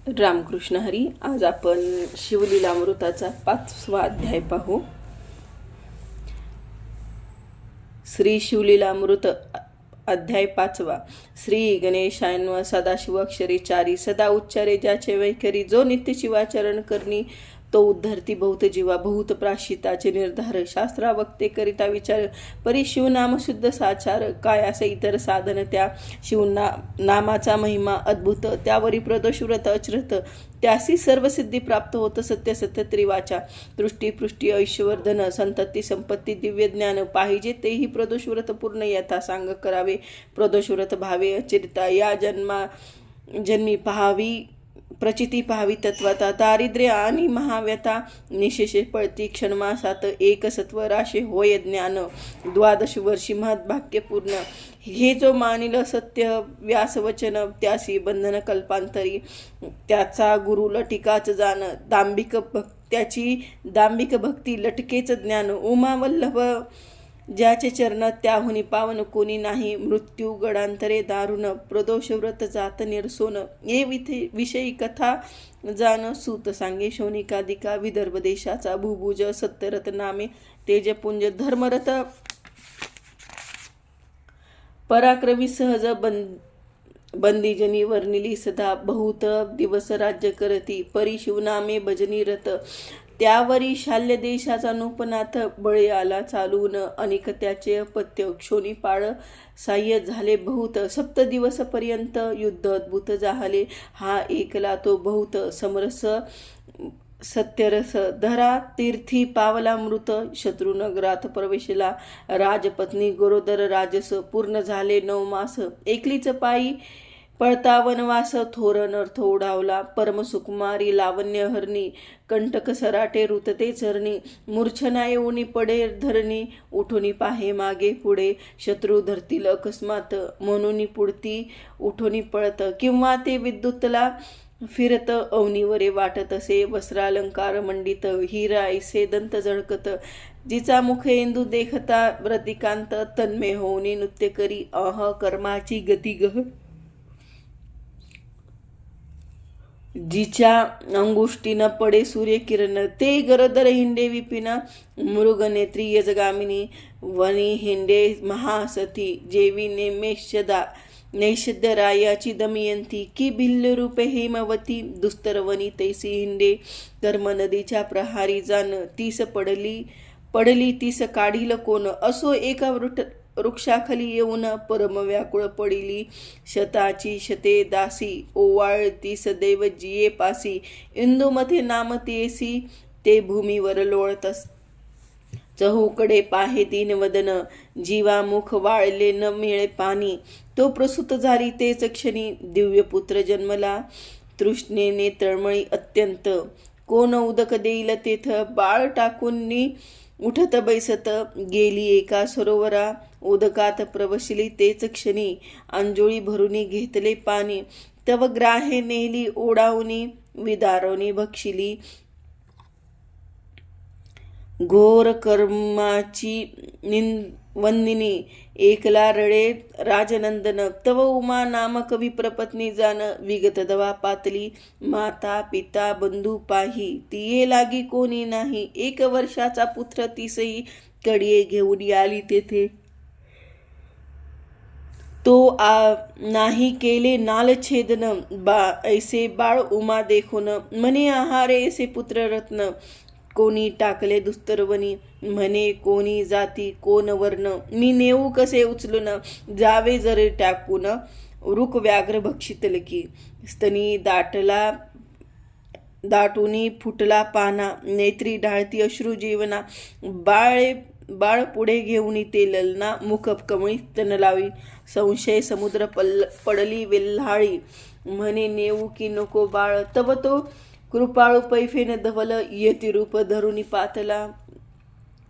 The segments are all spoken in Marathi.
रामकृष्ण हरी. आज आपण शिवलीलामृताचा 5वा अध्याय पाहू. श्री शिवलीलामृत अध्याय 5वा. श्री गणेशाय सदाशिव अक्षरी चारी सदा उच्चारे ज्याचे वैखरी जो नित्य शिवाचरण करणी तो उद्धरती बहुत जीवा बहुत प्राशिताचे निर्धार शास्त्रा वक्ते करिता विचार परी शिवनाम शुद्ध साचार काय असे इतर साधन त्या शिवनामाचा महिमा अद्भुत त्यावरी प्रदोषव्रत अचरत त्यासी सर्व सिद्धी प्राप्त होत सत्य सत्य त्रिवाचा दृष्टी पृष्टी ऐश्वर्धन संतती संपत्ती दिव्य ज्ञान पाहिजे तेही प्रदोषव्रत पूर्ण यथा सांग करावे प्रदोषव्रत भावे अचिरिता या जन्मी पाहावी प्रचिती पाहावी तत्वता दारिद्र्य आणि महाव्यथा निशेषे पळती क्षणमासात एक सत्व राशे होय ज्ञान 12 वर्षी महद्भाग्यपूर्ण हे जो मानिल सत्य व्यासवचन त्यासी बंधन कल्पांतरी त्याचा गुरु लटिकाच जाण त्याची दांभिक भक्ती लटकेच ज्ञान उमावल्लभ ज्याचे चरण त्याहुनी पावन कोणी नाही मृत्यू गडांतरे दारुण प्रदोषव्रत जात निरसोन ये विषयी कथा जाण सूत सांगे शौनिकादिका विदर्भ देशाचा भूभुज सत्यरथ नामे तेजपुंज धर्मरथ पराक्रमी सहज बंदीजनी वर्णिली सदा बहुत दिवस राज्य करती परी शिवनामे भजनी रथ त्यावरी शाल्य देशाचा नूपनाथ बळी आला चालून अनेक त्याचे अपत्य क्षोणी पाळ साह्य झाले बहुत 7 दिवसपर्यंत युद्ध अद्भुत झाले हा एकला तो बहुत समरस सत्यरस धरा तीर्थी पावला मृत शत्रुनगरात प्रवेशला राजपत्नी गोरोदर राजस पूर्ण झाले 9 मास एकलीच पायी पळता वनवास थोर नर्थ ओढावला परमसुकुमारी लावण्य हरणी कंटक सराटे रुतते चरणी मूर्छना येऊनी पडे धरणी उठोनी पाहे मागे पुढे शत्रू धरतील अकस्मात म्हणून पुढती उठोनी पळत किंवा ते विद्युतला फिरत अवनीवरे वाटत असे वस्त्रालंकार मंडित हिरा ऐसे दंत झळकत जिचा मुखे इंदू देखता व्रतिकांत तन्मे होऊनी नृत्य करी अह कर्माची गती गह जिच्या अंगुष्टीनं पडे सूर्यकिरण ते गरदर हिंडे विपिना मृगनेत्री यजगामिनी वनी हिंडे महासती जेवी नैषद्य रायाची दमयंती की भिल्ल रूपे हेमवती दुस्तरवनी तैसी हिंडे कर्म नदीच्या प्रहारी जाण तीस पडली तीस काढील कोण असो एका वृक्षाखाली येऊन परम व्याकुळ पडिली शताची शते दासी ओवाळती सदैव जिये पासी इंदुमथे नामतेसी ते भूमीवर लोळतस चहूकडे पाहे दीनवदन जीवामुख वाळले न मिळे पाणी तो प्रसूत झाली तेच क्षणी दिव्य पुत्र जन्मला तृष्णेने तळमळी अत्यंत कोण उदक देईल तेथ बाळ टाकून उठत बैसत गेली एका सरोवरा उदकात प्रवशिली तेच क्षणी अंजोळी भरुनी घेतले पाणी तव ग्राहे नेली ओढावनी विदारवनी भक्षिली घोर कर्माची वंदिनी एकला रडे राजनंदन तव उमा नाम कवी प्रपत्नी जाण विगत दवा पातली माता पिता बंधू पाही तिये लागी कोणी नाही 1 वर्षाचा पुत्र तीसही कडिये घेऊन आली तेथे तो नाही केले नालछेदन ऐसे बाळ उमा देखून म्हणे आहारे ऐसे पुत्र रत्न कोणी टाकले दुस्तरवनी म्हणे कोणी जाती कोण वर्ण मी नेऊ कसे उचलून जावे जरी टाकून रुक व्याघ्र भक्षितल की स्तनी दाटुनी फुटला पाना नेत्री ढाळती अश्रू जीवना बाळ पुढे घेऊन ते ललना मुख कमळी तन लावी संशय समुद्र पडली वेल्हाळी म्हणे नेऊ की नको बाळ तव तो कृपाळू पैफेन धवल येती रूप धरुनी पातला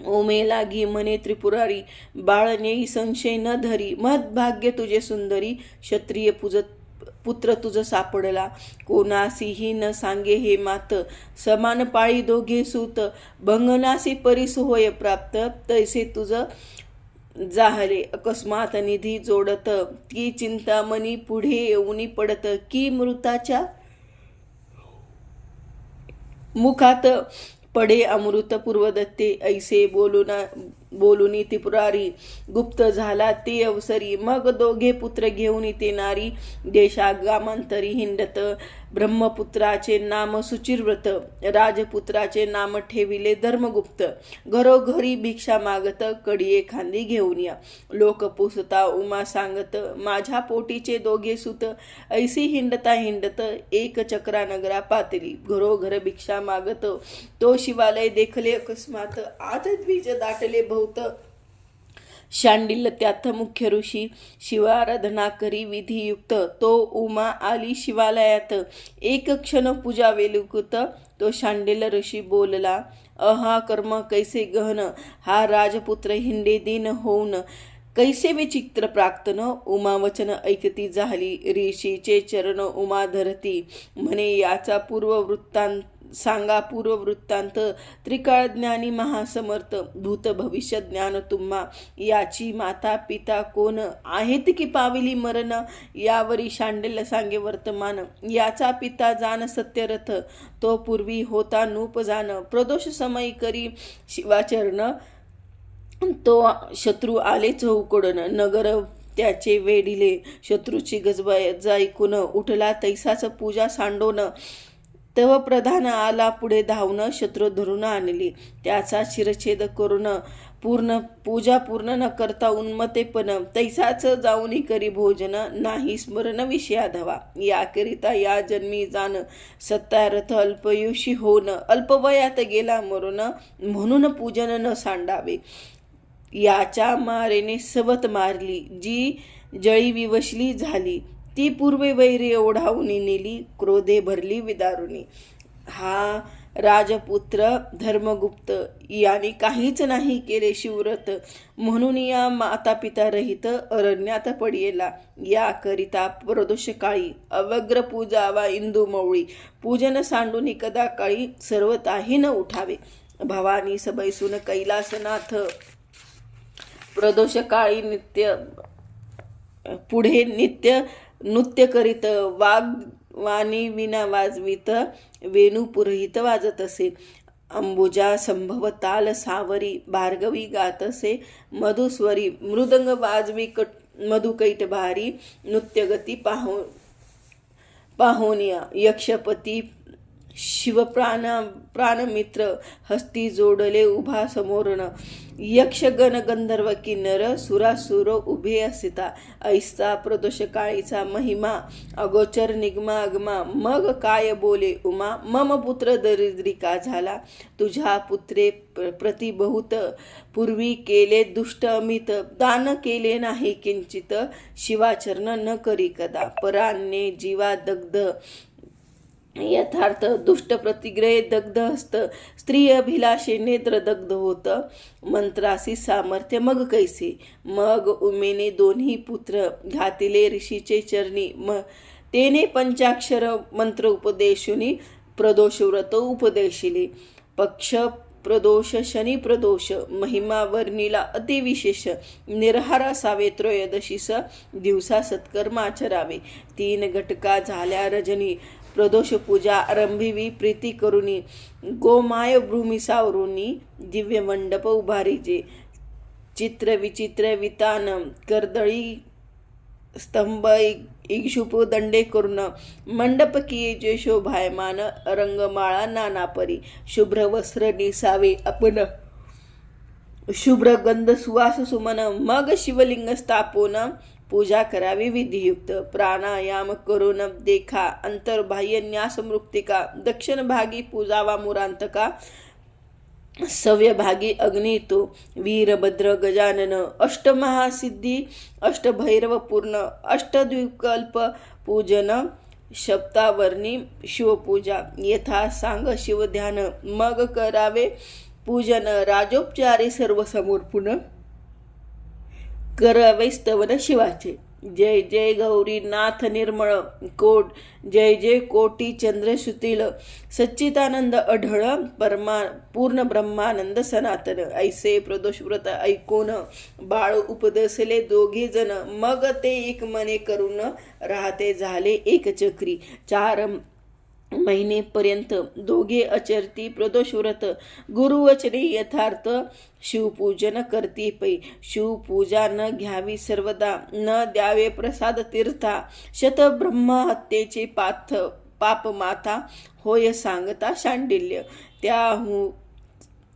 ओमे लागी म्हणे त्रिपुरारी बाळ नेई संशय न धरी महद्भाग्य तुझे सुंदरी क्षत्रिय पुत्र तुझ सापडला कोणासीही न सांगे हे मात समान पाळी दोघे सूत भंगनासी परिस होय प्राप्त तैसे तुझ जाहले अकस्मात निधी जोडत की चिंतामणी पुढे येऊनी पडत की मृताच्या मुखात पडे अमृत पूर्वदत्ते, ऐसे बोलूनी त्रिपुरारी गुप्त झाला ते अवसरी. मग दोघे पुत्र घेऊन ते नारी, देशागामांतरी हिंडत. ब्रह्मपुत्राचे नाम सुचिरव्रत, राजपुत्राचे नाम ठेविले धर्मगुप्त. घरोघरी भिक्षा मागत, कडिये खांदी घेऊन या. लोक पुसता उमा सांगत, माझ्या पोटीचे दोघे सुत. ऐसी हिंडता हिंडत, एक चक्रा नगरा पातली. घरोघर भिक्षा मागत, तो शिवालय देखले अकस्मात. आज द्विज दाटले बहुत, शांडिल्य त्यात मुख्य ऋषी. शिवाराधना करी विधियुक्त, तो उमा आली शिवालयात. एक क्षण पूजा वेलुकुत, तो शांडिल्य ऋषी बोलला, अहा कर्म कैसे गहन. हा राजपुत्र हिंडे दिन होऊन, कैसे विचित्र प्राक्तन. उमा वचन ऐकती झाली, ऋषीचे चरण उमा धरती. म्हणे याचा सांगा पूर्ववृत्तांत. त्रिकाळ ज्ञानी महासमर्थ, भूत भविष्य ज्ञान तुम्हा. याची माता पिता कोण, आहेत की पाविली मरण. यावरी शांडिल्य सांगे वर्तमान, याचा पिता जाण सत्यरथ. तो पूर्वी होता नूप जाण, प्रदोष समय करी शिवाचरण. तो शत्रू आले चौकडन, नगर त्याचे वेढिले. शत्रूची गजबज ऐकून, उठला तैसाच पूजा सांडोन. तव प्रधान आला पुढे धावून, शत्रू धरून आणली त्याचा शिरछेद करून. पूजा पूर्ण न करता उन्मतेपण, तैसाच जाऊनी करी भोजन. नाही स्मरण विषयाधवा, याकरिता या जन्मी जाण. सत्यारथ अल्पयुषी होऊन, अल्पवयात गेला मरून. म्हणून पूजन न सांडावे, याच्या मारेने सवत मारली. जी जळी विवशली झाली, ती पूर्वे वैरी ओढावून नेली. क्रोधे भरली विदारुनी. हा राजपुत्र धर्मगुप्त, याने काहीच नाही केले शिवव्रत. म्हणून या माता पिता रहित अरण्यात पडियेला. याकरिता प्रदोष काळी अवग्र पूजावा इंदू मवळी. पूजन सांडून कदा काळी, सर्वताही न उठावे. भवानी सबैसून कैलासनाथ, प्रदोष काळी पुढे नित्य नृत्य करीत. वाणी विना वाजवीत, वेणू पुरहित वाजत असे. अंबुजा संभव ताल सावरी, भार्गवी गात असे मधुस्वरी. मृदंग वाजवी मधुकैट भारी, नृत्यगती पाहोनिया. यक्षपती प्राणमित्र, हस्ती जोडले उभा समोरण. यक्षगण गंधर्व किन्नर, सुरासुर उभे असिता. ऐसा प्रदोष काळीचा महिमा, अगोचर निगमा अगमा. मग काय बोले उमा, मम पुत्र दरिद्रिका झाला. तुझ्या पुत्रे प्रति बहुत, पूर्वी केले दुष्ट अमित. दान केले नाही किंचित, शिवाचरण न करी कदा. परान्ने जीवा दग्ध, यथार्थ दुष्ट प्रतिग्रहे दग्ध हस्त. स्त्री अभिलाषे नेत्र दग्ध होत, मंत्रासी सामर्थ्य मग कैसे. मग उमेने दोन्ही पुत्र घातिले ऋषीचे चरणी. तेने पंचाक्षर मंत्र उपदेशुनी, प्रदोष व्रत उपदेशिले. पक्ष प्रदोष शनी प्रदोष, महिमा वर्णिला अतिविशेष. निर्हार असावे त्रयोदशीस, दिवसा सत्कर्म आचरावे. 3 घटका झाल्या रजनी, प्रदोष पूजा आरंभिवी प्रीती करुनी. गोमाय भूमी सावरुनी, दिव्य मंडप उभारीजे. चित्र विचित्र वितान, कर्दळी स्तंभ इक्षुप दंडे करून. मंडप किये जे शोभायमान, रंगमाळा नानापरी. शुभ्र वस्त्र नेसावे आपण, शुभ्र गंध सुवास सुमन. मग शिवलिंग स्थापन, पूजा करावी विधियुक्त. प्राणायाम करून देखा, अंतर्बाह्य न्यास मृक्तिका. दक्षिण भागी पूजावा मुरांतका, सव्यभागी अग्नितो. वीरभद्र गजानन, अष्टमहासिद्धी अष्टभैरव पूर्ण. अष्टद्विकल्प पूजन, सप्तावर्णी शिवपूजा. यथा सांग शिवध्यान, मग करावे पूजन. राजोपचारे सर्व समर्पण, करावे स्तवन शिवाचे. जय जय गौरी नाथ निर्मळ कोट, जय जय कोटी चंद्र सुतील. सच्चिदानंद अढळ, पूर्ण ब्रह्मानंद सनातन. ऐसे प्रदोष व्रत ऐकून बाळ उपदसले दोघे जण. मग ते एक मने करून राहते झाले एक चक्री. 4 महिनेपर्यंत दोघे अचरती प्रदोष व्रत, गुरुवचने यथार्थ शिवपूजन करती पै. शिवपूजा न घ्यावी सर्वदा, न द्यावे प्रसाद तीर्था. शतब्रह्महत्येचे पाप माथा, होय सांगता शांडिल्य. त्याहू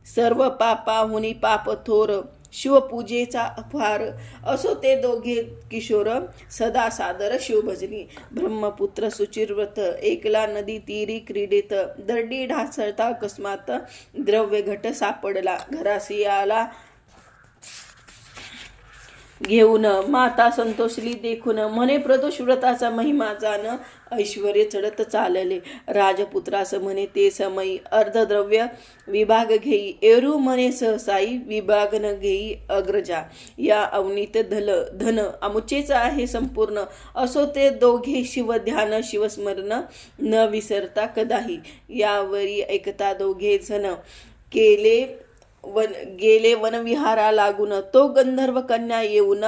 सर्व पापाहुनी पाप थोर, शिवपूजेचा अपार. असो ते दोघे किशोर, सदा सादर शिवभजनी. ब्रह्मपुत्र सुचिरव्रत, एकला नदी तीरी क्रीडित. दर्डी ढासळता अकस्मात, द्रव्य घट सापडला. घरासी आला घेऊन, माता संतोषली देखून. म्हणे प्रदोष व्रताचा महिमा जाण, ऐश्वर्य चढत चालले. राजपुत्रास म्हणे ते समयी, अर्धद्रव्य विभाग घेई. एरू म्हणे सहसाई, विभाग न घेई अग्रजा. या अवनीत धन अमुचेच आहे संपूर्ण. असो ते दोघे शिवध्यान शिवस्मरण, न विसरता कदाही. यावरी ऐकता दोघे जण, गेले वनविहारा लागून. तो गंधर्व कन्या येऊन,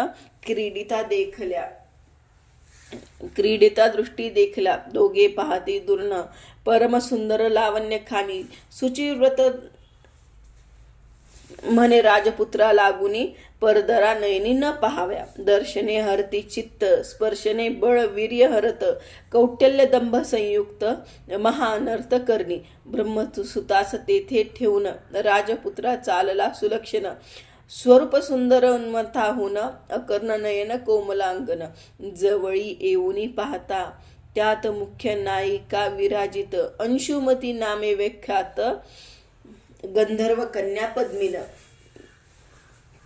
क्रीडिता दृष्टी देखला. दोघे पाहती दुर्न, परमसुंदर लावण्य खाणी. सुचिव्रत म्हणे राजपुत्रा लागुनी, परदरा नयनी न पाहाव्या. दर्शने हरती चित्त, स्पर्शने बळ वीर्य हरत. कौटिल्य दंभ संयुक्त, महाअनर्थ करणी. ब्रह्मसुतास तेथे ठेवून, राजपुत्रा चालला सुलक्षण. स्वरूप सुंदर उन्मथाहून, अकर्ण नयन कोमलांगन. जवळी येऊनी पाहता, त्यात मुख्य नायिका विराजित. अंशुमती नामे व्याख्यात, गंधर्व कन्या पद्मिन.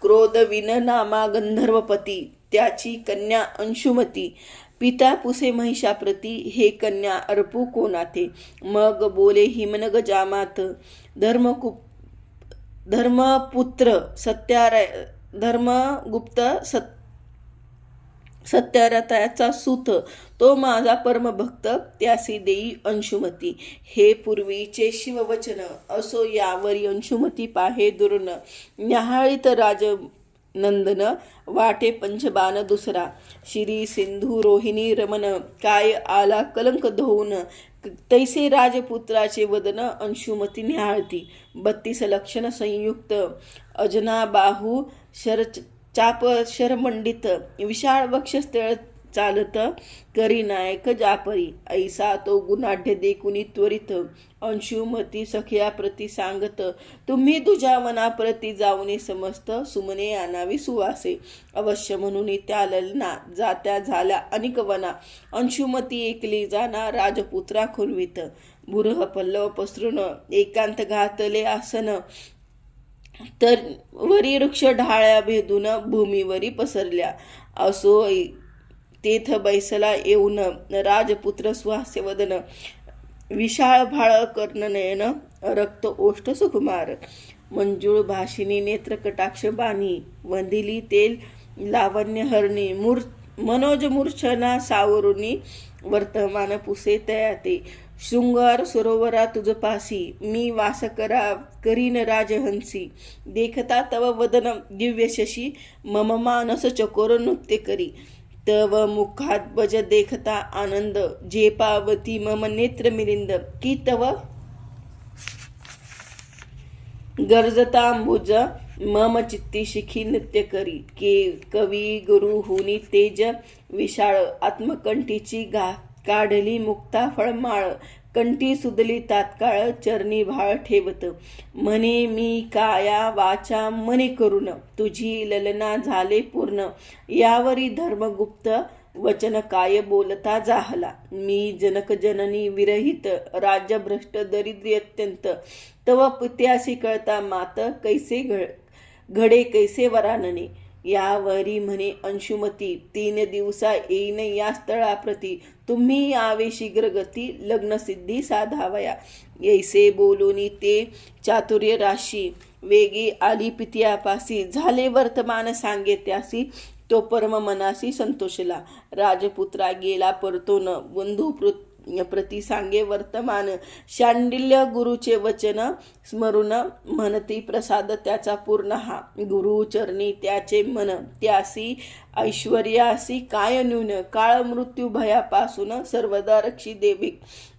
क्रोधविन नामा गंधर्वपती, त्याची कन्या अंशुमती. पिता पुसे महिषाप्रती, हे कन्या अर्पू कोणाते. मग बोले हिमनग जामात, धर्मपुत्र धर्मगुप्त सत्यारथाचा सूत. तो माझा परमभक्त, त्यासी देई अंशुमती. हे पूर्वीचे शिववचन, असो यावरी अंशुमती पाहे दुर्न. न्याहाळीत राजनंदन, वाटे पंचबाण दुसरा. शिरी सिंधू रोहिणी रमन, काय आला कलंक धुवून. तैसे राजपुत्राचे वदन, अंशुमती न्याहाळती. 32 लक्षण संयुक्त, अजना बाहू चाप शरमंडित. विशाळ वक्षस्थळ चालत, करी नायक जापरी. ऐसा तो गुणाढ्य देखुनी त्वरित. अंशुमती सख्या प्रती सांगत, तुम्ही तुझ्या वनाप्रती जाऊनी समस्त. सुमने आणावी सुवासे. अवश्य म्हणून त्या ललना, जात्या झाल्या अनिक वना. अंशुमती एकली जाना, राजपुत्रा खुनवित. भुरह पल्लव पसरून, एकांत घातले आसन. तर वरी वृक्ष ढाळ्या भेदून, भूमीवरी पसरल्या. असो तेथ बैसला येऊन, राजपुत्र सुहास्य वदन. विशाळ भाळ कर्णनयन, रक्त ओष्ठ सुकुमार. मंजुळ भाषिणी नेत्र कटाक्ष बाणी. वंदिली तेल लावण्य हरणी. मनोज मूर्छना सावरुनी, वर्तमान पुसे तयाते. शृंगार सरोवरा तुझपासी, मी वास करीन राजहंसी. देखता तव वदन दिव्य शशी, मम मानस चकोर नृत्य करी. तव मुखात बज देखता आनंद, झेपावती मम नेत्र मिलिंद. की तव गर्जतांबुज, मम चित्ती शिखी नृत्य करी. कवी गुरु हुनी तेज विशाळ, आत्मकंठीची काढली मुक्ता फळमाळ. कंठी सुदली तात्काळ, चरणी भाळ ठेवत. म्हणे मी काया वाचा मने करून, तुझी ललना झाले पूर्ण. यावरी धर्मगुप्त वचन काय बोलता जाहला. मी जनक जननी विरहित, राज्यभ्रष्ट दरिद्री अत्यंत. तव पित्यासी कळता मात, कैसे घडे कैसे वरानने. यावरी म्हणे अंशुमती, 3 दिवसा येईन या स्थळाप्रती. तुम्ही यावे शीघ्रगती, लग्नसिद्धी साधावया. ऐसे बोलूनी ते चातुर्य राशी, वेगी आली पित्यापासी. झाले वर्तमान सांगे त्यासी, तो परम मनासी संतोषला. राजपुत्रा गेला परतोन, बंधू प्रति सांगे वर्तमान. शांडिल्य गुरुचे वचन स्मरून म्हणती प्रसाद त्याचा पूर्ण हा. गुरु चरणी त्याचे मन त्यासी ऐश्वर्यासी काय न्यून. काळ मृत्यू भयापासून सर्वदा रक्षी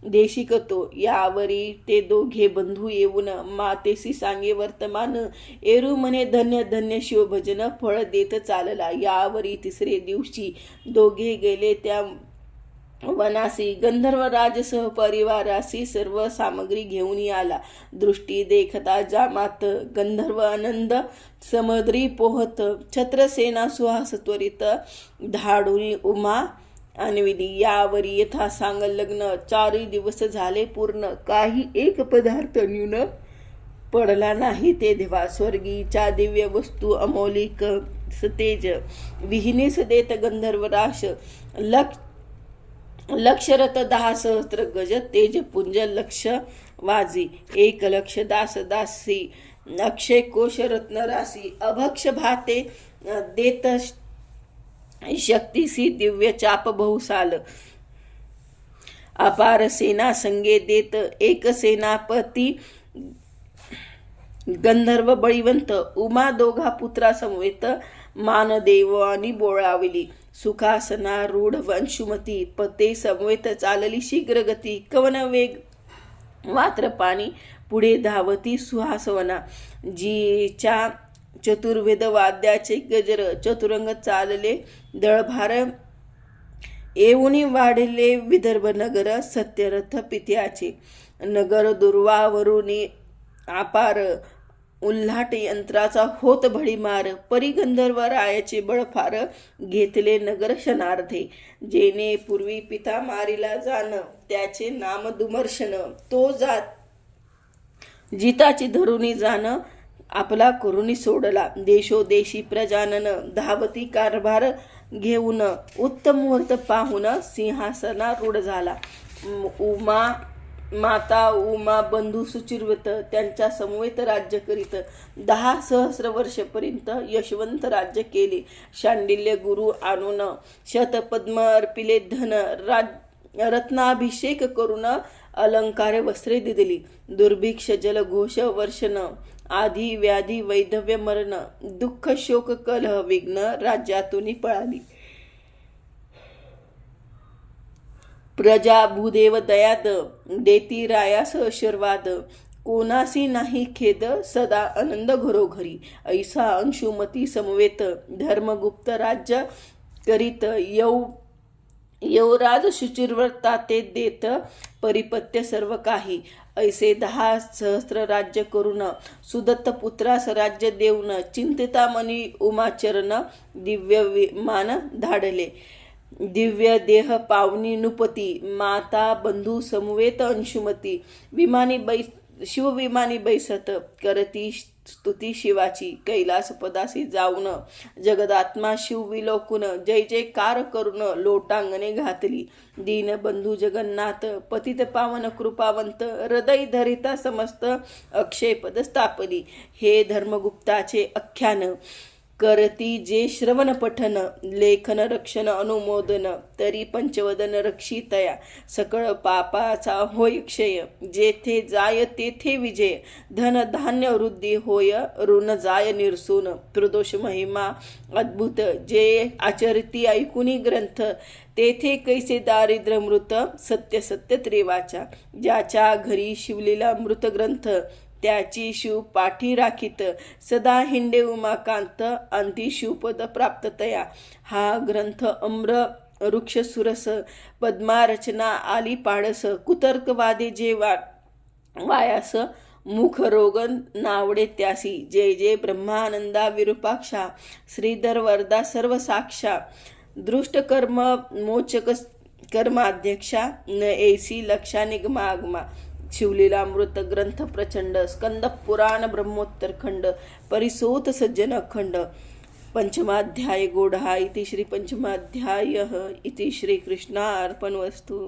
देशिक तो. यावरी ते दोघे बंधू येऊन मातेसी सांगे वर्तमान. एरू म्हणे धन्य धन्य शिवभजन फळ देत चालला. यावरी तिसरे दिवशी दोघे गेले त्या वनासी. गंधर्वराज सहपरिवारासी सर्व सामग्री घेऊन आला. दृष्टी देखता जामात गंधर्व आनंद समुद्री पोहत. छत्रसेना सुहास त्वरित धाडून उमा अन्विनी. यावरी यथा सांग लग्न 4 दिवस झाले पूर्ण. काही एक पदार्थ न्यून पडला नाही ते देवा. स्वर्गीच्या दिव्य वस्तू अमौलिक सतेज विहिनीस देत गंधर्वराश. लक्षरथ 10 सहस्त्र गज तेज पुंज लक्ष वाजी. 1 लक्ष दास दासी अक्षय कोश रत्न राशी. अभक्ष भाते देत शक्तीसी दिव्य चाप बहुसाल. अपार सेना संगे देत एक सेनापती गंधर्व बळीवंत. उमा दोघा पुत्रा समवेत मानदेवानी बोळावली. सुखासना रूढ वंशुमती पते समवेत चालली शीघ्र गती. कवन वेग वात्र पाणी पुढे धावती सुहासवना. जीच्या चतुर्वेद वाद्याचे गजर चतुरंग चालले दळभार. येऊनी वाढले विदर्भ नगर सत्यरथ पित्याचे. नगर दुर्वावरुनी अपार उल्हाट यंत्राचा होत भडीमार. परी गंधर्वरायाचे बळफार घेतले नगर क्षणार्धे. जेने पूर्वी पिता मारिला जाण त्याचे नाम दुमर्शन. तो जात जिताची धरुणी जाण आपला करुणी सोडला. देशोदेशी प्रजानन धावती कारभार घेऊन. उत्तम मुहूर्त पाहून सिंहासनारूढ झाला. माता उमा बंधू सुचिरवत त्यांच्या समवेत राज्य करीत 10 सहस्र वर्षपर्यंत यशवंत राज्य केले. शांडिल्य गुरु आणून शतपद्म अर्पिले धन रत्नाभिषेक करून अलंकार वस्त्रे दिली. दुर्भिक्ष जलघोष वर्षण आधी व्याधी वैधव्य मरण. दुःख शोक कलह विघ्न राज्यातून पळाली. प्रजा भूदेव दयाद देती रायास आशीर्वाद. कोणासी नाही खेद सदा आनंद घरोघरी. ऐसा अंशुमती समवेत धर्मगुप्त राज्य करीत. यवराज शुचिरव्रता ते देत परिपत्य सर्व काही. ऐसे 10 सहस्र राज्य करून सुदत्त पुत्रास राज्य देऊन. चिंतिता मनी उमाचरण दिव्य विमान धाडले. दिव्य देह पावनी नुपती माता बंधू समवेत अंशुमती. शिवविमानी बैसत करती स्तुती शिवाची. कैलास पदासी जाऊन जगदात्मा शिव विलोकुन. जय जयकार करून लोटांगणे घातली. दीनबंधू जगन्नाथ पतित पावन कृपावंत. हृदय धरिता समस्त अक्षय पद स्थापली. हे धर्मगुप्ताचे आख्यान करती जे श्रवण पठन. लेखन रक्षण अनुमोदन तरी पंचवदन रक्षितया. सकळ पापाचा होय क्षय. जेथे जाय तेथे विजय. धन धान्य वृद्धी होय ऋण जाय निरसून. प्रदोष महिमा अद्भुत जे आचरती ऐकुनी ग्रंथ. तेथे कैसे दारिद्र्य मृत सत्य सत्य त्रिवाचा. ज्याच्या घरी शिवलीला मृत ग्रंथ त्याची शिव पाठी राखीत. सदा हिंडे उमाकांत अंती शिवपद प्राप्त तया. हा ग्रंथ अम्र वृक्ष सुरस पद्मा रचना आली पाडस. कुतर्कवादे जे वायास मुख रोग नावडे त्यासी. जय जय ब्रह्मानंदा विरूपाक्षा. श्रीधर वरदा सर्व साक्षा. दृष्ट कर्म मोचक कर्माध्यक्षा. न ऐसी लक्षा निगमागमा. शिवलीलामृत ग्रंथ प्रचंड. स्कंद पुराण ब्रह्मोत्तर खंड. परिसोत सज्जन खंड. पंचमाध्याय गोढा. इति श्री पंचमाध्याय इति श्री कृष्णार्पणमस्तु.